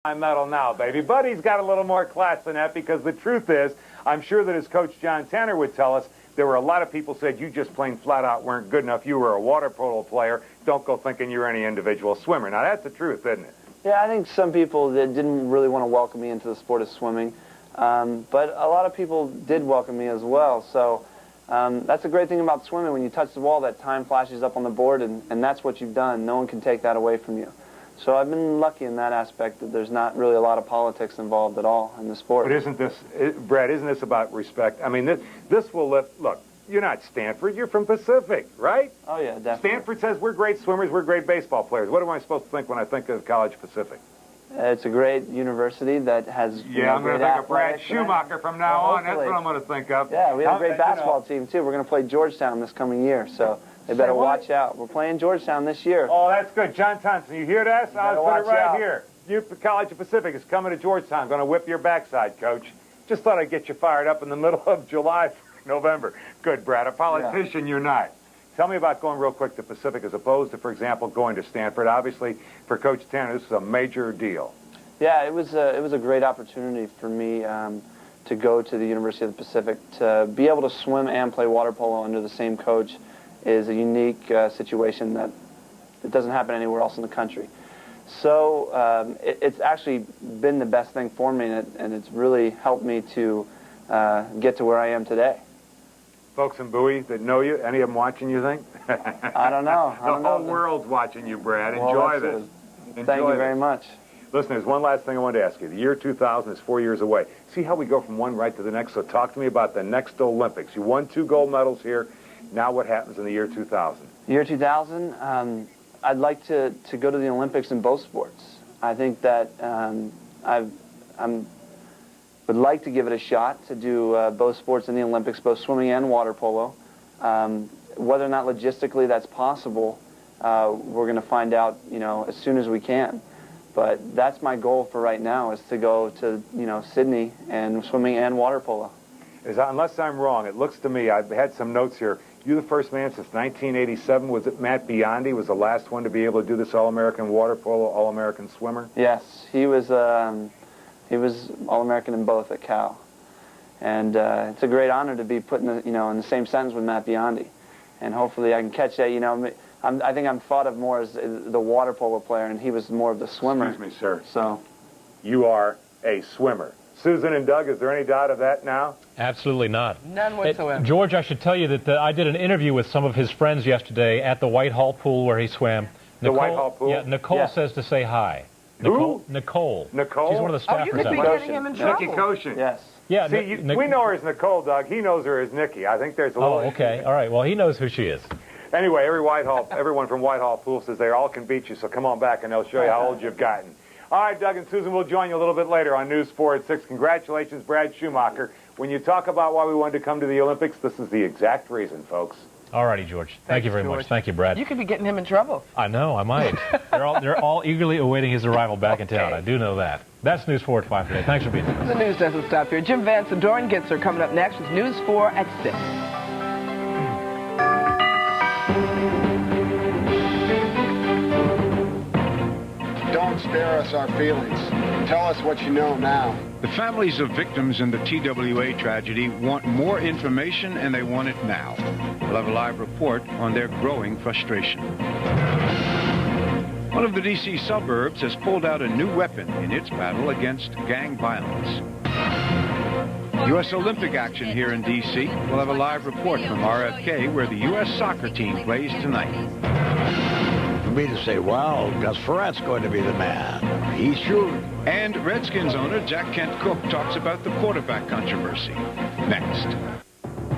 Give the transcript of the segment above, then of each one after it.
medal now, baby. But he's got a little more class than that, because the truth is, I'm sure that as Coach John Tanner would tell us, there were a lot of people said you just plain flat out weren't good enough. You were a water polo player. Don't go thinking you're any individual swimmer. Now, that's the truth, isn't it? Yeah, I think some people that didn't really want to welcome me into the sport of swimming. But a lot of people did welcome me as well. So that's a great thing about swimming. When you touch the wall, that time flashes up on the board, and that's what you've done. No one can take that away from you. So I've been lucky in that aspect that there's not really a lot of politics involved at all in the sport. But isn't this, Brad, isn't this about respect? I mean, this will lift, look, you're not Stanford, you're from Pacific, right? Oh, yeah, definitely. Stanford says we're great swimmers, we're great baseball players. What am I supposed to think when I think of College Pacific? It's a great university that has I'm going to think of Brad Schumacher from now on. That's what I'm going to think of. Yeah, we have a great basketball team, too. We're going to play Georgetown this coming year, so they better watch out. We're playing Georgetown this year. Oh, that's good. John Thompson, you hear that? I'll put it right here. You, College of Pacific, is coming to Georgetown. Going to whip your backside, Coach. Just thought I'd get you fired up in the middle of July, November. Good, Brad. A politician, you're not. Tell me about going real quick to Pacific as opposed to, for example, going to Stanford. Obviously, for Coach Tanner, this is a major deal. Yeah, it was a great opportunity for me to go to the University of the Pacific. To be able to swim and play water polo under the same coach is a unique situation that it doesn't happen anywhere else in the country. So it's actually been the best thing for me, and it's really helped me to get to where I am today. Folks in Bowie that know you, any of them watching, you think? I don't know. The whole world's watching you, Brad. Enjoy this. Thank you very much. Listen, there's one last thing I wanted to ask you. The year 2000 is 4 years away. See how we go from one right to the next? So talk to me about the next Olympics. You won 2 gold medals here. Now what happens in the year 2000? Year 2000, I'd like to go to the Olympics in both sports. I think that I would like to give it a shot to do both sports in the Olympics, both swimming and water polo. Whether or not logistically that's possible, we're going to find out, as soon as we can. But that's my goal for right now, is to go to, Sydney and swimming and water polo. Unless I'm wrong, it looks to me, I've had some notes here, you're the first man since 1987. Was it Matt Biondi was the last one to be able to do this All-American water polo, All-American swimmer? Yes, he was All-American in both at Cal. And it's a great honor to be put in the, in the same sentence with Matt Biondi. And hopefully I can catch that, I think I'm thought of more as the water polo player, and he was more of the swimmer. Excuse me, sir. So, you are a swimmer. Susan and Doug, is there any doubt of that now? Absolutely not. None whatsoever. George, I should tell you that I did an interview with some of his friends yesterday at the Whitehall pool where he swam. The Whitehall pool? Yeah, Nicole says to say hi. Who? Nicole. Nicole? She's one of the staffers. You could be getting him in trouble. Nikki Koshin. Yes. Yeah. See, we know her as Nicole, Doug. He knows her as Nikki. I think there's a little... Oh, okay. All right. Well, he knows who she is. Anyway, everyone from Whitehall Pool says they all can beat you, so come on back and they'll show you how old you've gotten. All right, Doug and Susan, we'll join you a little bit later on News 4 at 6. Congratulations, Brad Schumacher. When you talk about why we wanted to come to the Olympics, this is the exact reason, folks. All righty, George. Thank you very much. Thank you, Brad. You could be getting him in trouble. I know, I might. They're all eagerly awaiting his arrival back in town. I do know that. That's News 4 at 5 today. Thanks for being with us. The news doesn't stop here. Jim Vance and Doran Gitzer coming up next with News 4 at 6. Don't spare us our feelings. Tell us what you know now. The families of victims in the TWA tragedy want more information, and they want it now. We'll have a live report on their growing frustration. One of the D.C. suburbs has pulled out a new weapon in its battle against gang violence. U.S. Olympic action here in D.C. We'll have a live report from RFK, where the U.S. soccer team plays tonight. For me to say, well, Gus Frerott's going to be the man. He's sure. And Redskins owner Jack Kent Cooke talks about the quarterback controversy. Next.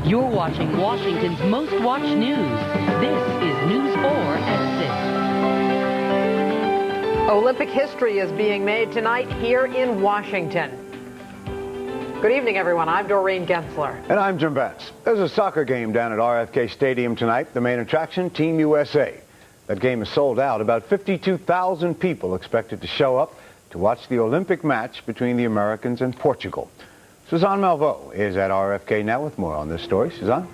You're watching Washington's most watched news. This is News 4 at 6. Olympic history is being made tonight here in Washington. Good evening, everyone. I'm Doreen Gensler. And I'm Jim Vance. There's a soccer game down at RFK Stadium tonight. The main attraction, Team USA. That game is sold out. About 52,000 people expected to show up to watch the Olympic match between the Americans and Portugal. Suzanne Malveaux is at RFK now with more on this story. Suzanne?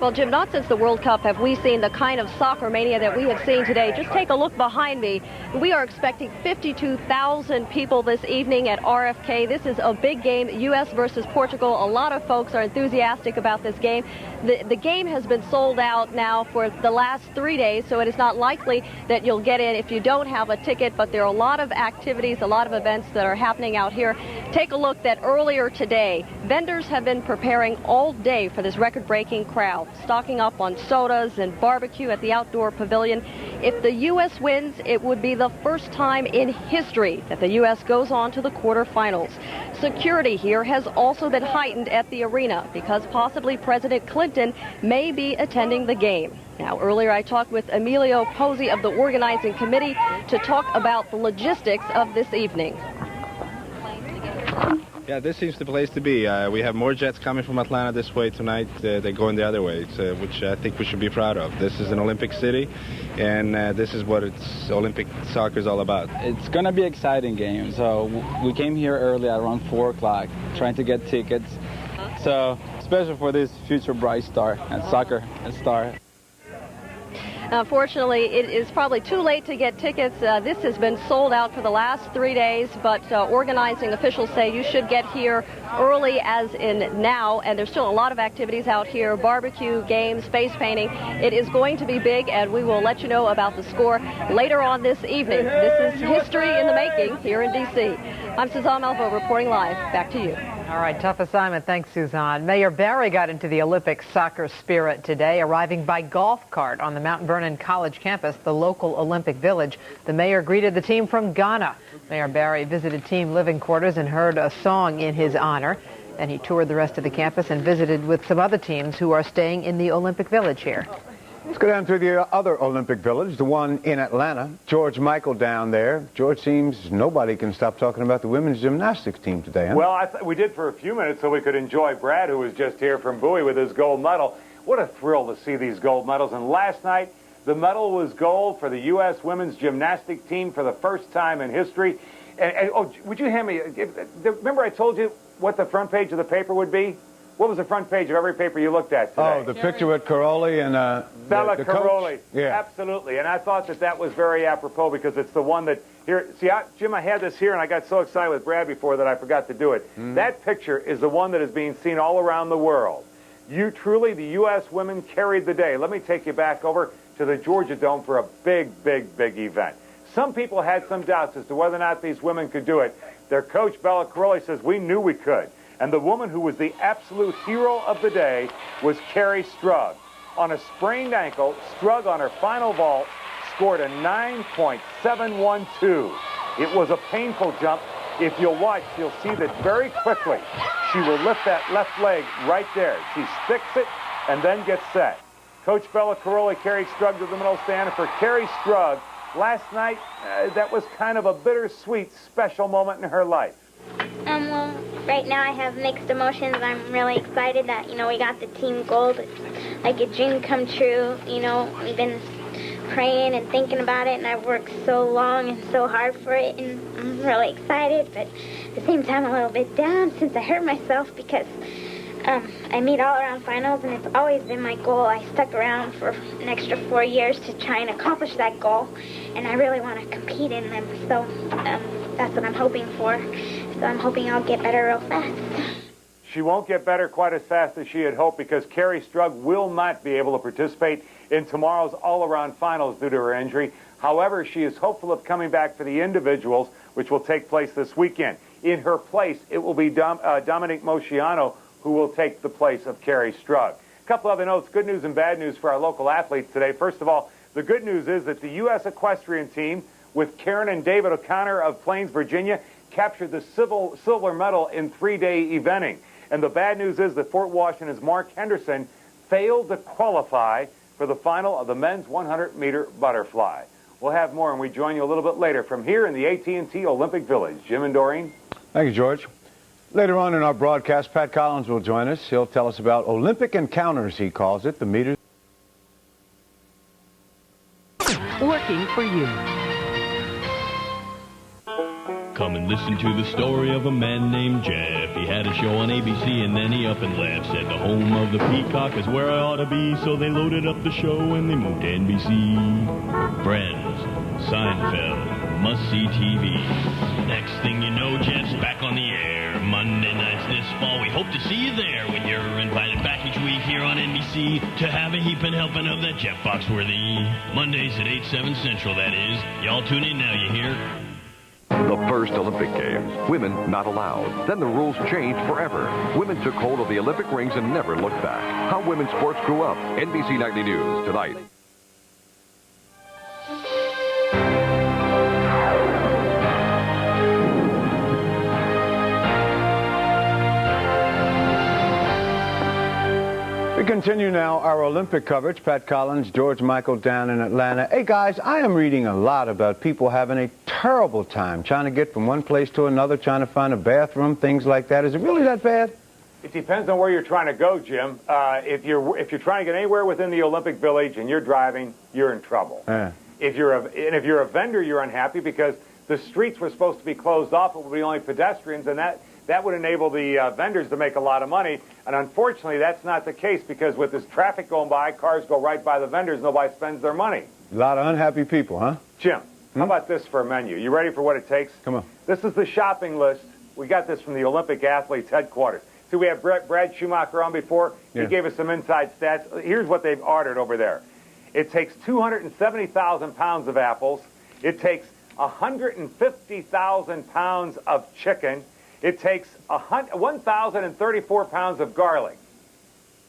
Well, Jim, not since the World Cup have we seen the kind of soccer mania that we have seen today. Just take a look behind me. We are expecting 52,000 people this evening at RFK. This is a big game, U.S. versus Portugal. A lot of folks are enthusiastic about this game. The game has been sold out now for the last 3 days, so it is not likely that you'll get in if you don't have a ticket, but there are a lot of activities, a lot of events that are happening out here. Take a look that earlier today, vendors have been preparing all day for this record-breaking crowd, stocking up on sodas and barbecue at the outdoor pavilion. If the U.S. wins, it would be the first time in history that the U.S. goes on to the quarterfinals. Security here has also been heightened at the arena because possibly President Clinton may be attending the game. Now, earlier I talked with Emilio Pozzi of the organizing committee to talk about the logistics of this evening. Yeah, this seems the place to be. We have more jets coming from Atlanta this way tonight. They're going the other way, which I think we should be proud of. This is an Olympic city, and this is what Olympic soccer is all about. It's going to be an exciting game. So we came here early at around 4 o'clock trying to get tickets. So especially for this future bright star and soccer star. Unfortunately, it is probably too late to get tickets. This has been sold out for the last 3 days, but organizing officials say you should get here early as in now, and there's still a lot of activities out here, barbecue, games, face painting. It is going to be big, and we will let you know about the score later on this evening. This is history in the making here in D.C. I'm Suzanne Malvo reporting live. Back to you. All right, tough assignment. Thanks, Suzanne. Mayor Barry got into the Olympic soccer spirit today, arriving by golf cart on the Mount Vernon College campus, the local Olympic village. The mayor greeted the team from Ghana. Mayor Barry visited team living quarters and heard a song in his honor. Then he toured the rest of the campus and visited with some other teams who are staying in the Olympic village here. Let's go down to the other Olympic village, the one in Atlanta. George Michael down there. George, seems nobody can stop talking about the women's gymnastics team today, huh? Well, we did for a few minutes so we could enjoy Brad, who was just here from Bowie with his gold medal. What a thrill to see these gold medals. And last night, the medal was gold for the U.S. women's gymnastic team for the first time in history. And oh, would you hand me, remember I told you what the front page of the paper would be? What was the front page of every paper you looked at today? Oh, the picture with Caroli and Bella the Caroli. Coach? Yeah. Absolutely. And I thought that was very apropos because it's the one that here. See, Jim, I had this here, and I got so excited with Brad before that I forgot to do it. That picture is the one that is being seen all around the world. The U.S. women carried the day. Let me take you back over to the Georgia Dome for a big, big, big event. Some people had some doubts as to whether or not these women could do it. Their coach, Bella Caroli, says, we knew we could. And the woman who was the absolute hero of the day was Carrie Strug. On a sprained ankle, Strug on her final vault scored a 9.712. It was a painful jump. If you'll watch, you'll see that very quickly she will lift that left leg right there. She sticks it and then gets set. Coach Bella Caroli carried Strug to the middle stand. And for Carrie Strug, last night, that was kind of a bittersweet, special moment in her life. Well, right now I have mixed emotions. I'm really excited that, we got the team gold. It's like a dream come true. We've been praying and thinking about it, and I've worked so long and so hard for it, and I'm really excited, but at the same time a little bit down since I hurt myself because I made all-around finals, and it's always been my goal. I stuck around for an extra 4 years to try and accomplish that goal, and I really want to compete in them, so that's what I'm hoping for. So I'm hoping I'll get better real fast. She won't get better quite as fast as she had hoped because Carrie Strug will not be able to participate in tomorrow's all-around finals due to her injury. However, she is hopeful of coming back for the individuals, which will take place this weekend. In her place, it will be Dominique Mosciano who will take the place of Carrie Strug. A couple other notes, good news and bad news for our local athletes today. First of all, the good news is that the U.S. equestrian team with Karen and David O'Connor of Plains, Virginia, captured the silver medal in 3-day eventing. And the bad news is that Fort Washington's Mark Henderson failed to qualify for the final of the men's 100-meter butterfly. We'll have more, and we join you a little bit later from here in the AT&T Olympic Village. Jim and Doreen. Thank you, George. Later on in our broadcast, Pat Collins will join us. He'll tell us about Olympic encounters, he calls it, the meters. Working for you. Come and listen to the story of a man named Jeff. He had a show on ABC and then he up and left. Said the home of the peacock is where I ought to be. So they loaded up the show and they moved to NBC. Friends, Seinfeld, must-see TV. Next thing you know, Jeff's back on the air. Monday nights this fall. We hope to see you there when you're invited back each week here on NBC to have a heaping helping of that Jeff Foxworthy. Mondays at 8, 7 Central, that is. Y'all tune in now, you hear? The first Olympic Games. Women not allowed. Then the rules changed forever. Women took hold of the Olympic rings and never looked back. How women's sports grew up. NBC Nightly News tonight. We continue now our Olympic coverage. Pat Collins, George Michael down in Atlanta. Hey, guys, I am reading a lot about people having a terrible time trying to get from one place to another, trying to find a bathroom, things like that. Is it really that bad? It depends on where you're trying to go, Jim. If you're trying to get anywhere within the Olympic Village and you're driving, you're in trouble. Yeah. If you're a vendor, you're unhappy because the streets were supposed to be closed off. It would be only pedestrians, and that would enable the vendors to make a lot of money. And unfortunately, that's not the case because with this traffic going by, cars go right by the vendors. Nobody spends their money. A lot of unhappy people, huh? Jim, how about this for a menu? You ready for what it takes? Come on. This is the shopping list. We got this from the Olympic Athletes Headquarters. See, we had Brad Schumacher on before. Yeah. He gave us some inside stats. Here's what they've ordered over there. It takes 270,000 pounds of apples. It takes 150,000 pounds of chicken. It takes 1,034 pounds of garlic.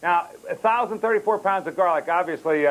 Now, 1,034 pounds of garlic, obviously.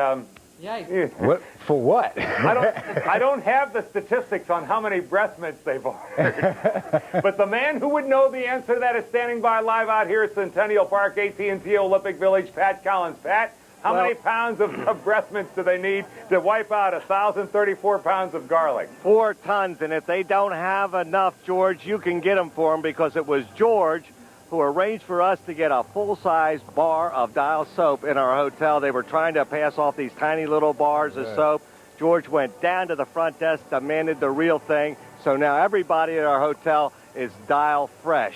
Yikes. What? For what? I don't have the statistics on how many breast mints they've ordered. But the man who would know the answer to that is standing by live out here at Centennial Park, AT&T Olympic Village, Pat Collins. Pat, how many pounds of breast mints do they need to wipe out 1,034 pounds of garlic? 4 tons, and if they don't have enough, George, you can get them for them because it was George who arranged for us to get a full-size bar of Dial soap in our hotel. They were trying to pass off these tiny little bars of soap. George went down to the front desk, demanded the real thing, so now everybody at our hotel is Dial fresh.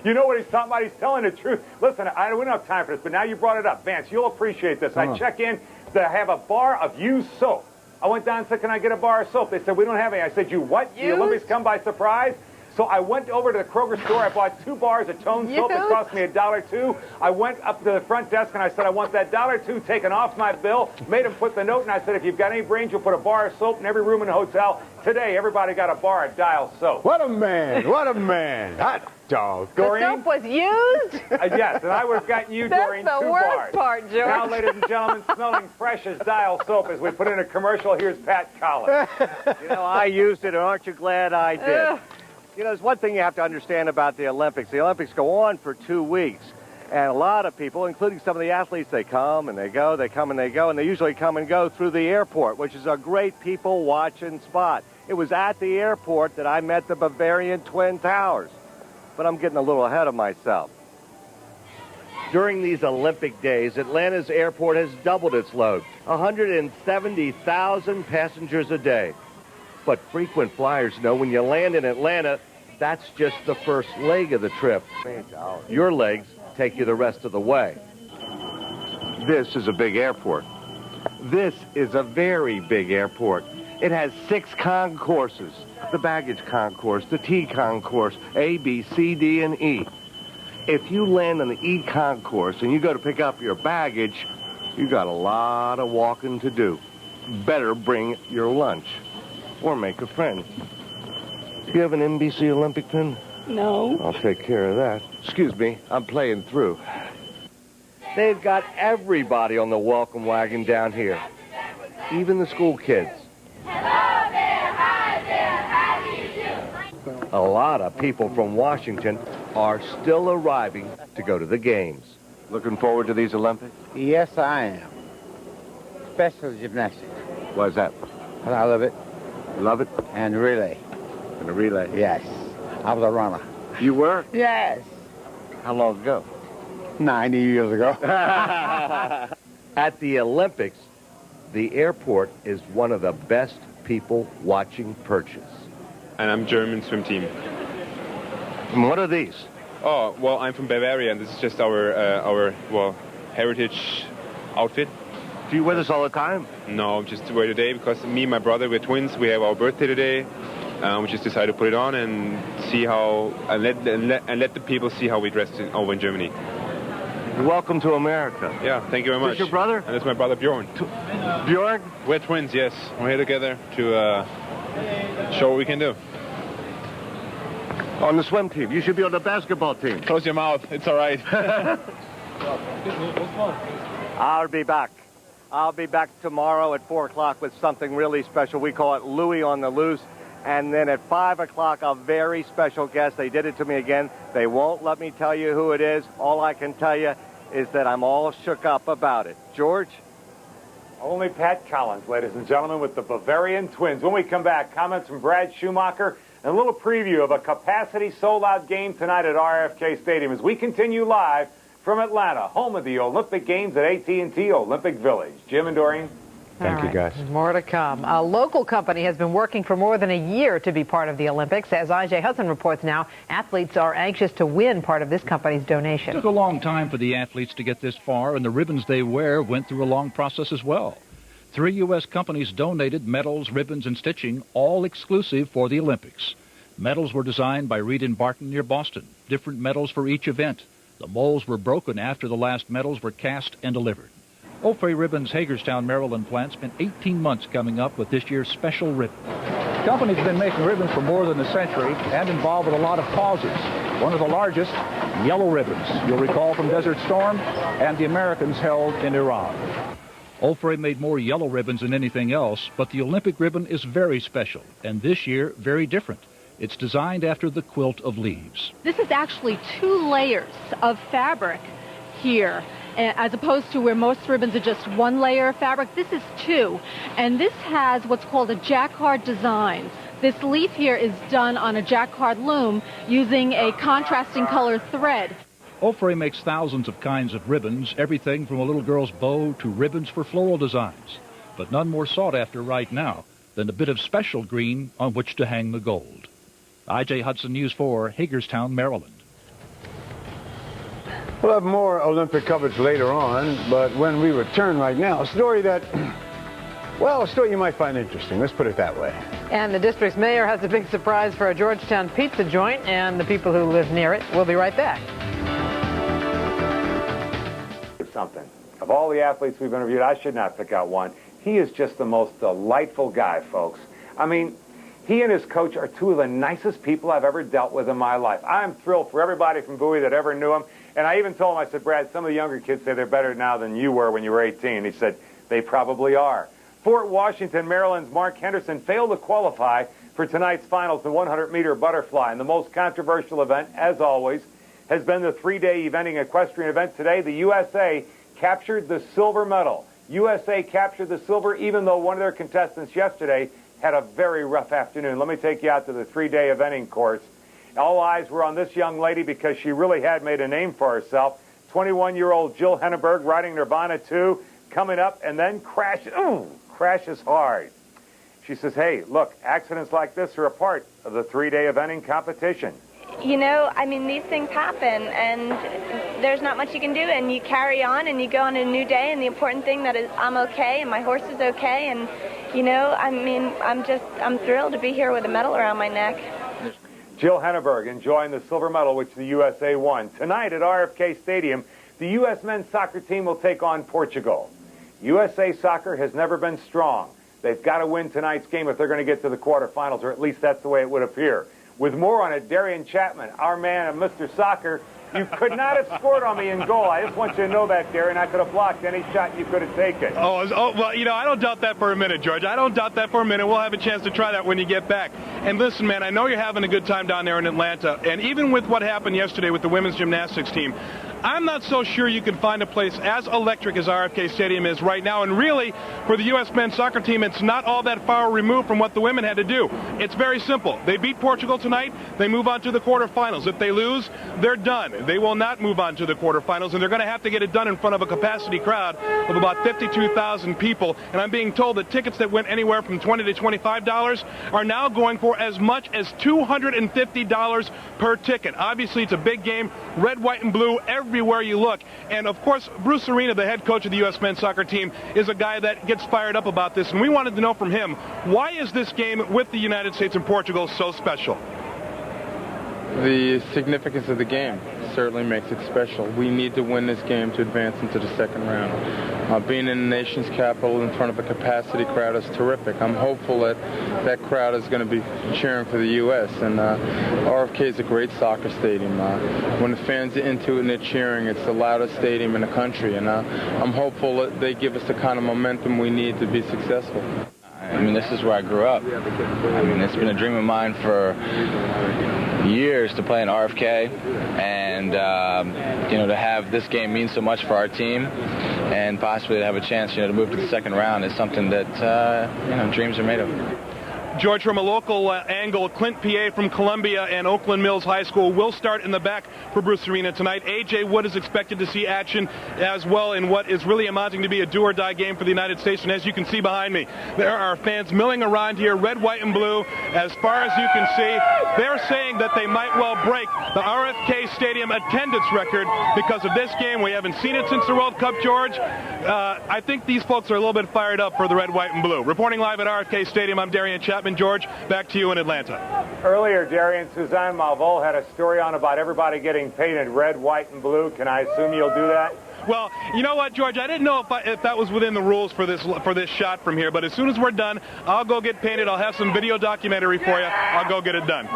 You know what he's talking about? He's telling the truth. Listen, we don't have time for this, but now you brought it up. Vance, you'll appreciate this. I check in to have a bar of used soap. I went down and said, can I get a bar of soap? They said, we don't have any. I said, you what? The Olympics come by surprise? So I went over to the Kroger store. I bought 2 bars of Tone soap. It cost me $1.02. I went up to the front desk and I said, I want that $1.02 taken off my bill. Made him put the note, and I said, if you've got any brains, you'll put a bar of soap in every room in the hotel. Today, everybody got a bar of Dial soap. What a man! What a man! Hot dog. The soap was used? Yes, and I would have gotten you, Doreen, 2 bars. That's the worst part, George. Now, ladies and gentlemen, smelling fresh as Dial soap as we put in a commercial, here's Pat Collins. You know, I used it, and aren't you glad I did? You know, there's one thing you have to understand about the Olympics. The Olympics go on for 2 weeks, and a lot of people, including some of the athletes, they come and they go, they come and they go, and they usually come and go through the airport, which is a great people-watching spot. It was at the airport that I met the Bavarian Twin Towers, but I'm getting a little ahead of myself. During these Olympic days, Atlanta's airport has doubled its load, 170,000 passengers a day. But frequent flyers know when you land in Atlanta, that's just the first leg of the trip. Your legs take you the rest of the way. This is a big airport. This is a very big airport. It has 6 concourses, the baggage concourse, the T concourse, A, B, C, D, and E. If you land on the E concourse and you go to pick up your baggage, you got a lot of walking to do. Better bring your lunch. Or make a friend. Do you have an NBC Olympic pin? No. I'll take care of that. Excuse me, I'm playing through. They've got everybody on the welcome wagon down here. Even the school kids. Hello there, hi there, how do you do? A lot of people from Washington are still arriving to go to the games. Looking forward to these Olympics? Yes, I am. Especially gymnastics. Why is that? I love it. Love it? And relay. And a relay? Yes. I was a runner. You were? Yes. How long ago? 90 years ago. At the Olympics, the airport is one of the best people watching perches. and I'm German swim team. And what are these? Oh, well, I'm from Bavaria, and this is just our heritage outfit. Do you wear this all the time? No, just to wear today because me and my brother, we're twins. We have our birthday today. We just decided to put it on and see how, and let the people see how we dress over in Germany. Welcome to America. Yeah, thank you very much. Is this your brother? And that's my brother Bjorn. Bjorn? We're twins, yes. We're here together to show what we can do. On the swim team. You should be on the basketball team. Close your mouth. It's all right. I'll be back. I'll be back tomorrow at 4 o'clock with something really special. We call it Louie on the Loose. And then at 5 o'clock, a very special guest. They did it to me again. They won't let me tell you who it is. All I can tell you is that I'm all shook up about it. George? Only Pat Collins, ladies and gentlemen, with the Bavarian Twins. When we come back, comments from Brad Schumacher and a little preview of a capacity sold-out game tonight at RFK Stadium as we continue live from Atlanta, home of the Olympic Games at AT&T Olympic Village. Jim and Doreen. Thank you, guys. More to come. A local company has been working for more than a year to be part of the Olympics. As I.J. Hudson reports now, athletes are anxious to win part of this company's donation. It took a long time for the athletes to get this far, and the ribbons they wear went through a long process as well. 3 U.S. companies donated medals, ribbons, and stitching, all exclusive for the Olympics. Medals were designed by Reed and Barton near Boston, different medals for each event. The molds were broken after the last medals were cast and delivered. Ofray Ribbons' Hagerstown, Maryland plant spent 18 months coming up with this year's special ribbon. The company's been making ribbons for more than a century and involved with a lot of causes. One of the largest, yellow ribbons, you'll recall from Desert Storm and the Americans held in Iran. Ofray made more yellow ribbons than anything else, but the Olympic ribbon is very special, and this year, very different. It's designed after the quilt of leaves. This is actually 2 layers of fabric here, as opposed to where most ribbons are just 1 layer of fabric. This is 2, and this has what's called a jacquard design. This leaf here is done on a jacquard loom using a contrasting color thread. Ofray makes thousands of kinds of ribbons, everything from a little girl's bow to ribbons for floral designs. But none more sought after right now than a bit of special green on which to hang the gold. I.J. Hudson, News 4, Hagerstown, Maryland. We'll have more Olympic coverage later on, but when we return right now, a story that, well, a story you might find interesting. Let's put it that way. And the district's mayor has a big surprise for a Georgetown pizza joint and the people who live near it. We'll be right back. Something. Of all the athletes we've interviewed, I should not pick out one. He is just the most delightful guy, folks. I mean, he and his coach are 2 of the nicest people I've ever dealt with in my life. I'm thrilled for everybody from Bowie that ever knew him. And I even told him, I said, Brad, some of the younger kids say they're better now than you were when you were 18. He said, they probably are. Fort Washington, Maryland's Mark Henderson failed to qualify for tonight's finals, the 100-meter butterfly. And the most controversial event, as always, has been the 3-day eventing equestrian event today. The USA captured the silver medal. USA captured the silver, even though one of their contestants yesterday had a very rough afternoon. Let me take you out to the 3-day eventing course. All eyes were on this young lady because she really had made a name for herself. 21-year-old Jill Henneberg riding Nirvana 2, coming up and then crashes hard. She says, hey, look, accidents like this are a part of the 3-day eventing competition. You know, I mean, these things happen, and there's not much you can do, and you carry on, and you go on a new day, and the important thing that is I'm okay, and my horse is okay, and, you know, I mean, I'm thrilled to be here with a medal around my neck. Jill Henneberg enjoying the silver medal, which the USA won. Tonight at RFK Stadium, the U.S. men's soccer team will take on Portugal. USA Soccer has never been strong. They've got to win tonight's game if they're going to get to the quarterfinals, or at least that's the way it would appear. With more on it, Darian Chapman, our man of Mr. Soccer. You could not have scored on me in goal. I just want you to know that, Darian. I could have blocked any shot you could have taken. Oh, well, you know, I don't doubt that for a minute, George. I don't doubt that for a minute. We'll have a chance to try that when you get back. And listen, man, I know you're having a good time down there in Atlanta. And even with what happened yesterday with the women's gymnastics team, I'm not so sure you can find a place as electric as RFK Stadium is right now. And really, for the U.S. men's soccer team, it's not all that far removed from what the women had to do. It's very simple. They beat Portugal tonight. They move on to the quarterfinals. If they lose, they're done. They will not move on to the quarterfinals, and they're going to have to get it done in front of a capacity crowd of about 52,000 people. And I'm being told that tickets that went anywhere from $20 to $25 are now going for as much as $250 per ticket. Obviously, it's a big game. Red, white, and blue everywhere you look. And, of course, Bruce Arena, the head coach of the U.S. men's soccer team, is a guy that gets fired up about this. And we wanted to know from him, why is this game with the United States and Portugal so special? The significance of the game certainly makes it special. We need to win this game to advance into the second round. Being in the nation's capital in front of a capacity crowd is terrific. I'm hopeful that that crowd is going to be cheering for the U.S. And RFK is a great soccer stadium. When the fans are into it and they're cheering, it's the loudest stadium in the country. And I'm hopeful that they give us the kind of momentum we need to be successful. I mean, this is where I grew up. I mean, it's been a dream of mine for years to play in RFK, and you know, to have this game mean so much for our team, and possibly to have a chance, you know, to move to the second round is something that you know, dreams are made of. George, from a local angle, Clint PA from Columbia and Oakland Mills High School will start in the back for Bruce Arena tonight. A.J. Wood is expected to see action as well in what is really amounting to be a do-or-die game for the United States. And as you can see behind me, there are fans milling around here, red, white, and blue. As far as you can see, they're saying that they might well break the RFK Stadium attendance record because of this game. We haven't seen it since the World Cup, George. I think these folks are a little bit fired up for the red, white, and blue. Reporting live at RFK Stadium, I'm Darian Chapman. George, back to you in Atlanta. Earlier, Darian, Suzanne Malvol had a story on about everybody getting painted red, white, and blue. Can I assume you'll do that? Well, you know what, George? I didn't know if that was within the rules for this shot from here. But as soon as we're done, I'll go get painted. I'll have some video documentary for you. I'll go get it done.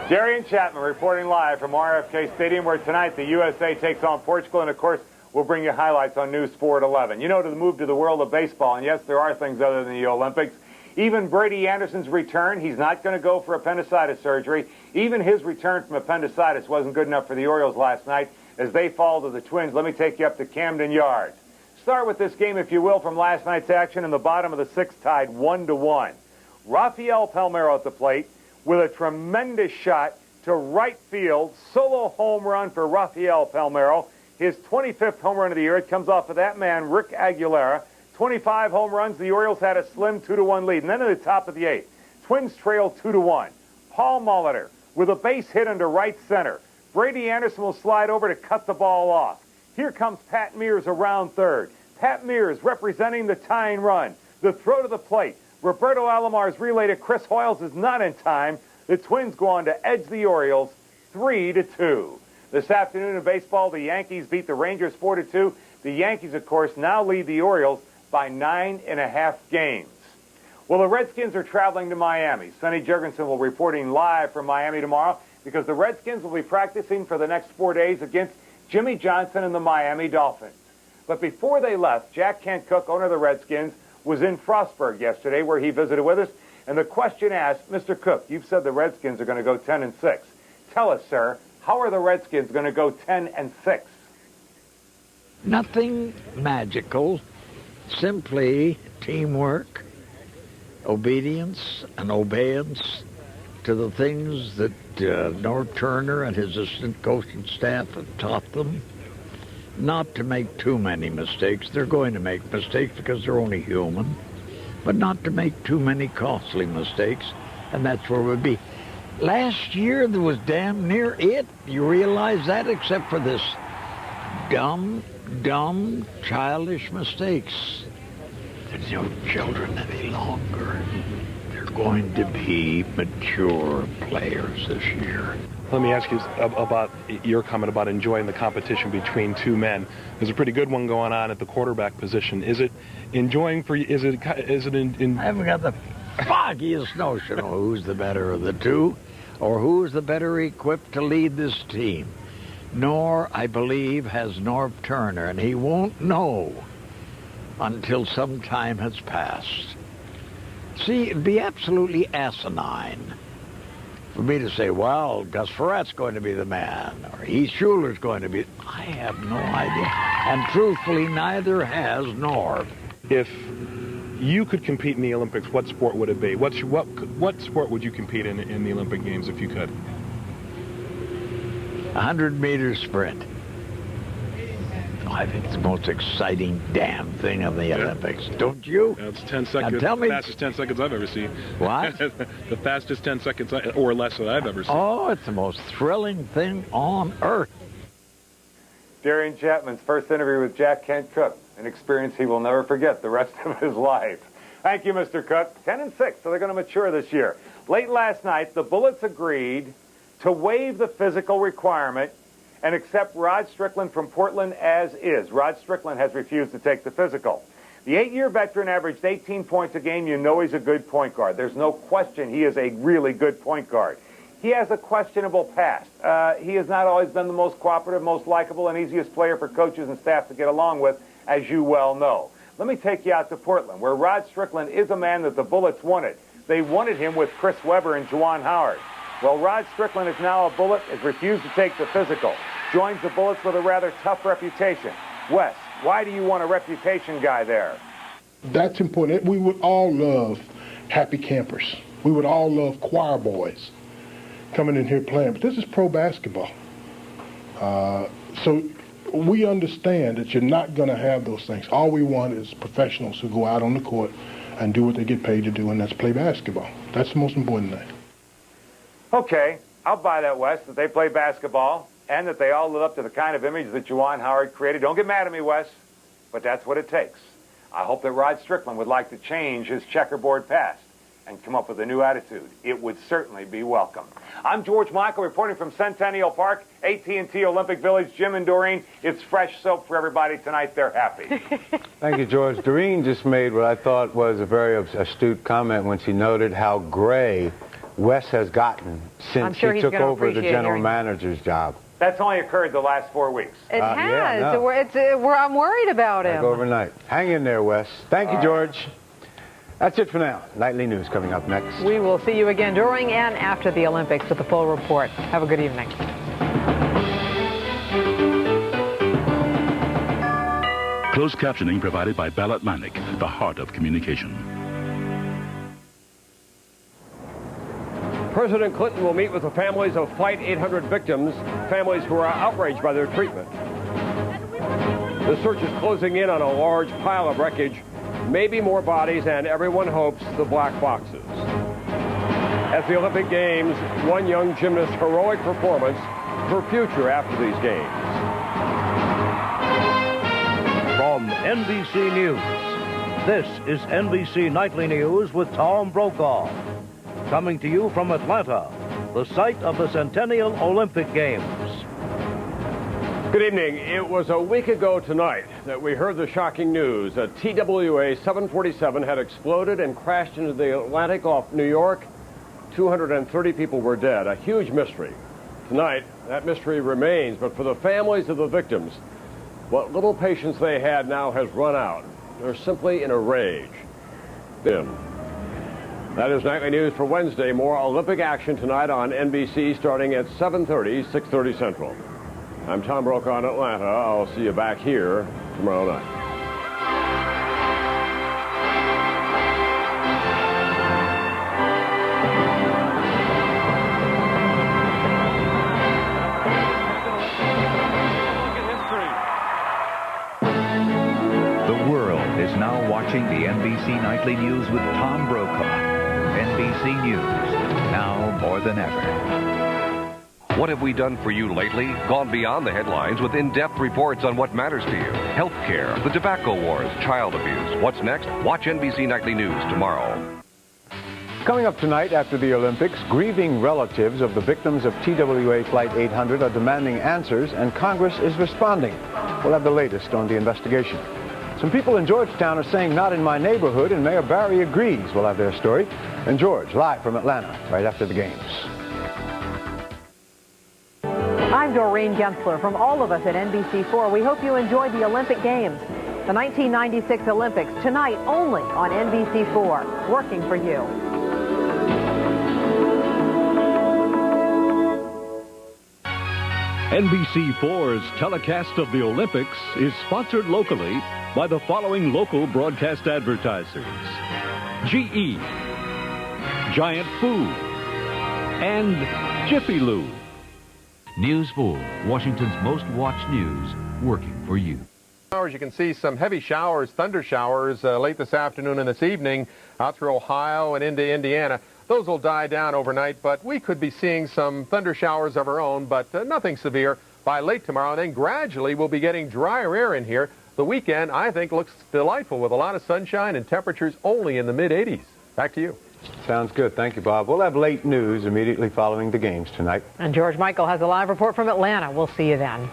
Darian Chapman reporting live from RFK Stadium, where tonight the USA takes on Portugal. And, of course, we'll bring you highlights on News Sport 11. You know, to move to the world of baseball, and yes, there are things other than the Olympics. Even Brady Anderson's return, he's not going to go for appendicitis surgery. Even his return from appendicitis wasn't good enough for the Orioles last night as they fall to the Twins. Let me take you up to Camden Yards. Start with this game, if you will, from last night's action in the bottom of the sixth, tied 1-1. Rafael Palmeiro at the plate with a tremendous shot to right field. Solo home run for Rafael Palmeiro. His 25th home run of the year. It comes off of that man, Rick Aguilera. 25 home runs. The Orioles had a slim 2-1 lead. And then at the top of the eighth, Twins trail 2-1. Paul Molitor with a base hit into right center. Brady Anderson will slide over to cut the ball off. Here comes Pat Mears around third. Pat Mears representing the tying run. The throw to the plate. Roberto Alomar's relay to Chris Hoyles is not in time. The Twins go on to edge the Orioles 3-2. This afternoon in baseball, the Yankees beat the Rangers 4-2. The Yankees, of course, now lead the Orioles by 9.5 games. Well, the Redskins are traveling to Miami. Sonny Jurgensen will be reporting live from Miami tomorrow because the Redskins will be practicing for the next 4 days against Jimmy Johnson and the Miami Dolphins. But before they left, Jack Kent Cooke, owner of the Redskins, was in Frostburg yesterday where he visited with us. And the question asked, Mr. Cooke, you've said the Redskins are going to go 10-6. Tell us, sir, how are the Redskins going to go 10-6? Nothing magical. Simply teamwork, obedience, and obeyance to the things that Norv Turner and his assistant coaching staff have taught them. Not to make too many mistakes. They're going to make mistakes because they're only human. But not to make too many costly mistakes. And that's where we'll be. Last year, there was damn near it. You realize that, except for this dumb, childish mistakes. There's no children any longer. They're going to be mature players this year. Let me ask you about your comment about enjoying the competition between two men. There's a pretty good one going on at the quarterback position. Is it enjoying for you? Is it in? I haven't got the foggiest notion of who's the better of the two, or who's the better equipped to lead this team. Nor, I believe, has Norv Turner, and he won't know until some time has passed. See, it'd be absolutely asinine for me to say, well, Gus Frerott's going to be the man, or Heath Schuler's going to be. I have no idea. And truthfully, neither has Norv. If you could compete in the Olympics, what sport would it be? What sport would you compete in the Olympic Games if you could? 100-meter sprint. I think it's the most exciting damn thing of the Olympics. Don't you? That's 10 seconds. Tell me. The fastest 10 seconds I've ever seen. What? The fastest 10 seconds or less that I've ever seen. Oh, it's the most thrilling thing on earth. Darian Chapman's first interview with Jack Kent Cook, an experience he will never forget the rest of his life. Thank you, Mr. Cook. 10-6, so they're going to mature this year. Late last night, the Bullets agreed to waive the physical requirement and accept Rod Strickland from Portland as is. Rod Strickland has refused to take the physical. The 8-year veteran averaged 18 points a game. You know he's a good point guard. There's no question he is a really good point guard. He has a questionable past. He has not always been the most cooperative, most likable, and easiest player for coaches and staff to get along with, as you well know. Let me take you out to Portland, where Rod Strickland is a man that the Bullets wanted. They wanted him with Chris Webber and Juwan Howard. Well, Rod Strickland is now a Bullet, has refused to take the physical. Joins the Bullets with a rather tough reputation. Wes, why do you want a reputation guy there? That's important. We would all love happy campers. We would all love choir boys coming in here playing. But this is pro basketball. So we understand that you're not going to have those things. All we want is professionals who go out on the court and do what they get paid to do, and that's play basketball. That's the most important thing. Okay, I'll buy that, Wes, that they play basketball and that they all live up to the kind of image that Juwan Howard created. Don't get mad at me, Wes, but that's what it takes. I hope that Rod Strickland would like to change his checkerboard past and come up with a new attitude. It would certainly be welcome. I'm George Michael reporting from Centennial Park, AT&T Olympic Village. Jim and Doreen, it's fresh soap for everybody tonight. They're happy. Thank you, George. Doreen just made what I thought was a very astute comment when she noted how gray Wes has gotten since he took over the general manager's job. That's only occurred the last 4 weeks. It has. Yeah, no. I'm worried about him. Like overnight. Hang in there, Wes. Thank you, George. That's it for now. Nightly News coming up next. We will see you again during and after the Olympics with the full report. Have a good evening. Closed captioning provided by Bell Atlantic, the heart of communication. President Clinton will meet with the families of Flight 800 victims, families who are outraged by their treatment. The search is closing in on a large pile of wreckage, maybe more bodies, and everyone hopes the black boxes. At the Olympic Games, one young gymnast's heroic performance, her future after these games. From NBC News, this is NBC Nightly News with Tom Brokaw. Coming to you from Atlanta, the site of the Centennial Olympic Games. Good evening. It was a week ago tonight that we heard the shocking news. A TWA 747 had exploded and crashed into the Atlantic off New York. 230 people were dead. A huge mystery. Tonight, that mystery remains, but for the families of the victims, what little patience they had now has run out. They're simply in a rage. That is Nightly News for Wednesday. More Olympic action tonight on NBC starting at 7:30, 6:30 Central. I'm Tom Brokaw in Atlanta. I'll see you back here tomorrow night. The world is now watching the NBC Nightly News with Tom Brokaw. NBC News, now more than ever. What have we done for you lately? Gone beyond the headlines with in-depth reports on what matters to you. Healthcare, the tobacco wars, child abuse. What's next? Watch NBC Nightly News tomorrow. Coming up tonight after the Olympics, grieving relatives of the victims of TWA Flight 800 are demanding answers, and Congress is responding. We'll have the latest on the investigation. Some people in Georgetown are saying not in my neighborhood, and Mayor Barry agrees. We'll have their story. And George, live from Atlanta, right after the games. I'm Doreen Gensler. From all of us at NBC4, we hope you enjoyed the Olympic Games. The 1996 Olympics, tonight only on NBC4, working for you. NBC4's telecast of the Olympics is sponsored locally by the following local broadcast advertisers: GE, Giant Food, and Jiffy Lube. News 4, Washington's most watched news, working for you. As you can see, some heavy showers, thunder showers, late this afternoon and this evening out through Ohio and into Indiana. Those will die down overnight, but we could be seeing some thunder showers of our own, but nothing severe by late tomorrow. And then gradually we'll be getting drier air in here. The weekend, I think, looks delightful with a lot of sunshine and temperatures only in the mid-80s. Back to you. Sounds good. Thank you, Bob. We'll have late news immediately following the games tonight. And George Michael has a live report from Atlanta. We'll see you then.